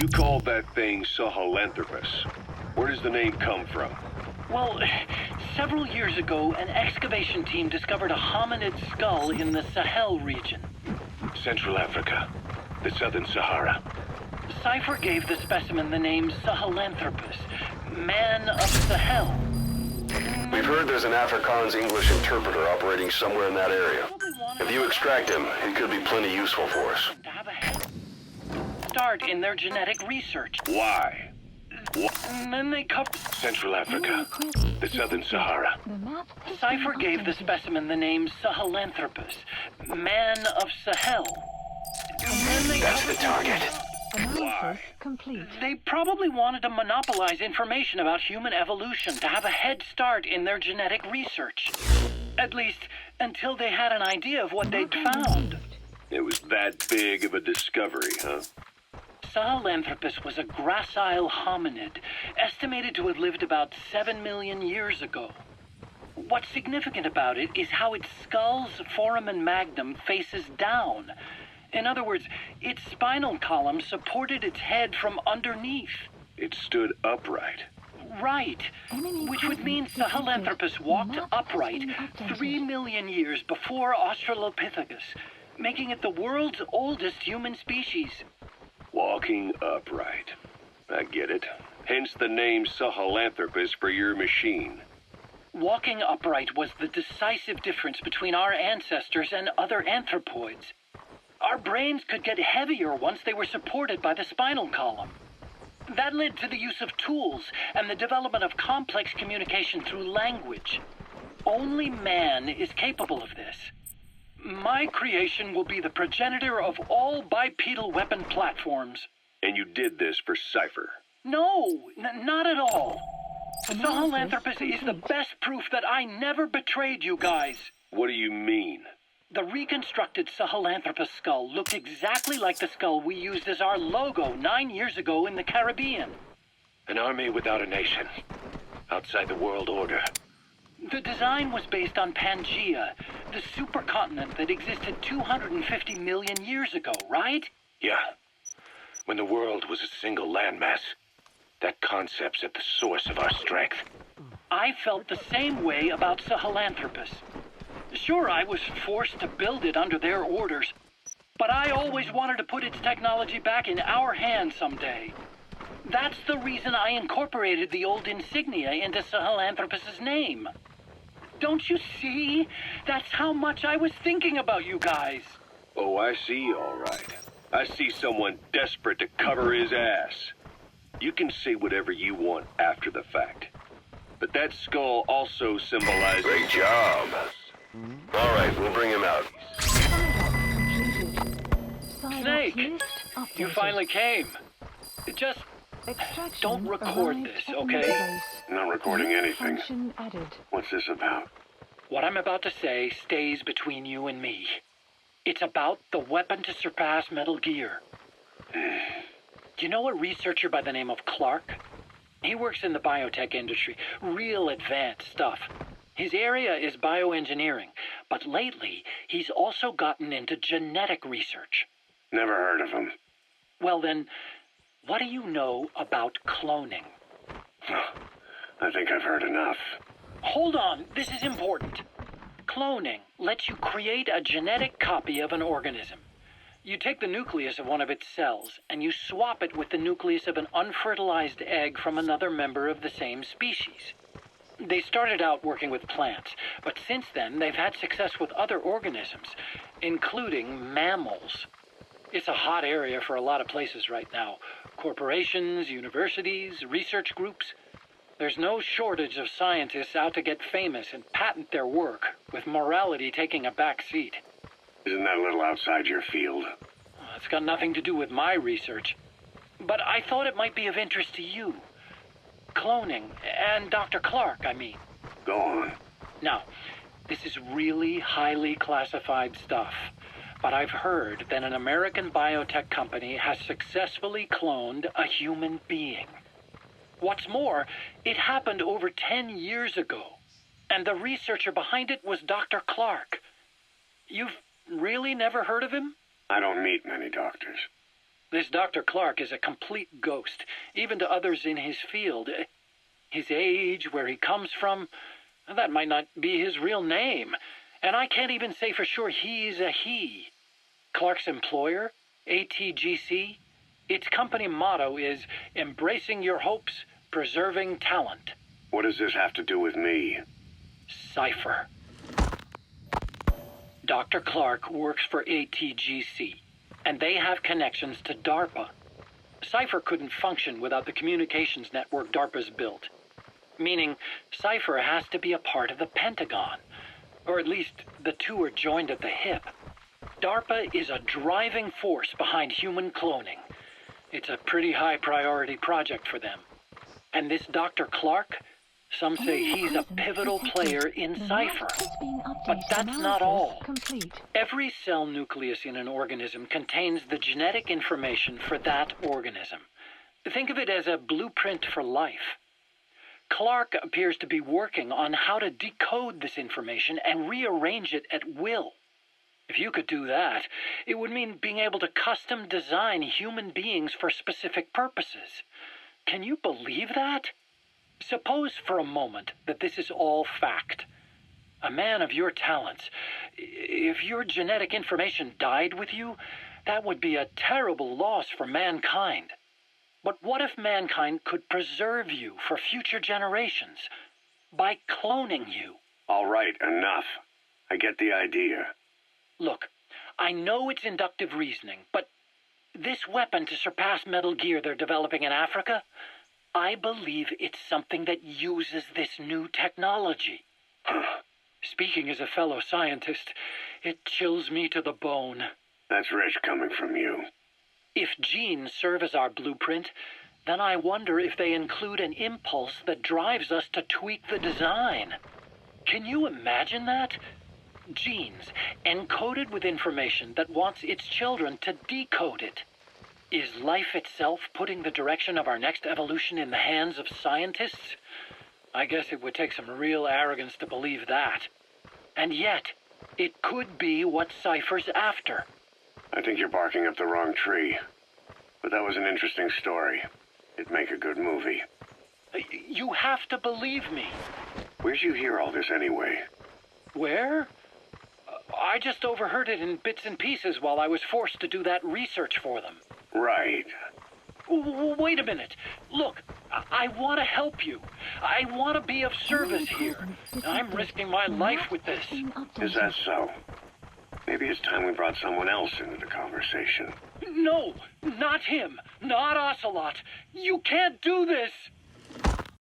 called that thing Sahelanthropus. Where does the name come from? Well, several years ago, an excavation team discovered a hominid skull in the Sahel region. Central Africa. The Southern Sahara. Cypher gave the specimen the name Sahelanthropus, man of Sahel. We've heard there's an Afrikaans English interpreter operating somewhere in that area. If you extract him, he could be plenty useful for us. To have a head start in their genetic research. Why? And then they covered... Central Africa. The Southern Sahara. Cypher gave the specimen the name Sahelanthropus, man of Sahel. And then they That's the covered... target. Analysis complete. They probably wanted to monopolize information about human evolution to have a head start in their genetic research. At least, until they had an idea of what they'd found. It was that big of a discovery, huh? Sahelanthropus was a gracile hominid, estimated to have lived about 7 million years ago. What's significant about it is how its skull's foramen magnum faces down. In other words, its spinal column supported its head from underneath. It stood upright. Right, which would mean Sahelanthropus walked upright 3 million years before Australopithecus, making it the world's oldest human species. Walking upright. I get it. Hence the name Sahelanthropus for your machine. Walking upright was the decisive difference between our ancestors and other anthropoids. Our brains could get heavier once they were supported by the spinal column. That led to the use of tools and the development of complex communication through language. Only man is capable of this. My creation will be the progenitor of all bipedal weapon platforms. And you did this for Cypher. No, not at all. Sahelanthropus is the best proof that I never betrayed you guys. What do you mean? The reconstructed Sahelanthropus skull looked exactly like the skull we used as our logo 9 years ago in the Caribbean. An army without a nation. Outside the world order. The design was based on Pangaea, the supercontinent that existed 250 million years ago, right? Yeah. When the world was a single landmass. That concept's at the source of our strength. I felt the same way about Sahelanthropus. Sure, I was forced to build it under their orders, but I always wanted to put its technology back in our hands someday. That's the reason I incorporated the old insignia into Sahelanthropus's name. Don't you see? That's how much I was thinking about you guys. Oh, I see, all right. I see someone desperate to cover his ass. You can say whatever you want after the fact. But that skull also symbolizes... Great job. All right, we'll bring him out. Snake, you finally came. Just don't record this, okay? Not recording anything. Function added. What's this about? What I'm about to say stays between you and me. It's about the weapon to surpass Metal Gear. Do you know a researcher by the name of Clark? He works in the biotech industry, real advanced stuff. His area is bioengineering, but lately he's also gotten into genetic research. Never heard of him. Well then, what do you know about cloning? I think I've heard enough. Hold on, this is important. Cloning lets you create a genetic copy of an organism. You take the nucleus of one of its cells, and you swap it with the nucleus of an unfertilized egg from another member of the same species. They started out working with plants, but since then they've had success with other organisms, including mammals. It's a hot area for a lot of places right now. Corporations, universities, research groups. There's no shortage of scientists out to get famous and patent their work, with morality taking a back seat. Isn't that a little outside your field? It's got nothing to do with my research. But I thought it might be of interest to you. Cloning, and Dr. Clark, I mean. Go on. Now, this is really highly classified stuff, but I've heard that an American biotech company has successfully cloned a human being. What's more, it happened over 10 years ago, and the researcher behind it was Dr. Clark. You've really never heard of him? I don't meet many doctors. This Dr. Clark is a complete ghost, even to others in his field. His age, where he comes from, that might not be his real name. And I can't even say for sure he's a he. Clark's employer, ATGC, its company motto is embracing your hopes, preserving talent. What does this have to do with me? Cypher. Dr. Clark works for ATGC, and they have connections to DARPA. Cypher couldn't function without the communications network DARPA's built. Meaning, Cypher has to be a part of the Pentagon. Or at least, the two are joined at the hip. DARPA is a driving force behind human cloning. It's a pretty high priority project for them. And this Dr. Clark, some say he's a pivotal player in Cypher. But that's not all. Every cell nucleus in an organism contains the genetic information for that organism. Think of it as a blueprint for life. Clark appears to be working on how to decode this information and rearrange it at will. If you could do that, it would mean being able to custom design human beings for specific purposes. Can you believe that? Suppose for a moment that this is all fact. A man of your talents, if your genetic information died with you, that would be a terrible loss for mankind. But what if mankind could preserve you for future generations by cloning you? All right, enough. I get the idea. Look, I know it's inductive reasoning, but this weapon to surpass Metal Gear they're developing in Africa, I believe it's something that uses this new technology. Speaking as a fellow scientist, it chills me to the bone. That's rich coming from you. If genes serve as our blueprint, then I wonder if they include an impulse that drives us to tweak the design. Can you imagine that? Genes, encoded with information that wants its children to decode it. Is life itself putting the direction of our next evolution in the hands of scientists? I guess it would take some real arrogance to believe that. And yet, it could be what Cypher's after. I think you're barking up the wrong tree. But that was an interesting story. It'd make a good movie. You have to believe me. Where'd you hear all this anyway? Where? I just overheard it in bits and pieces while I was forced to do that research for them. Right. Wait a minute. Look, I want to help you. I want to be of service here. I'm risking my life with this. Is that so? Maybe it's time we brought someone else into the conversation. No, not him. Not Ocelot. You can't do this.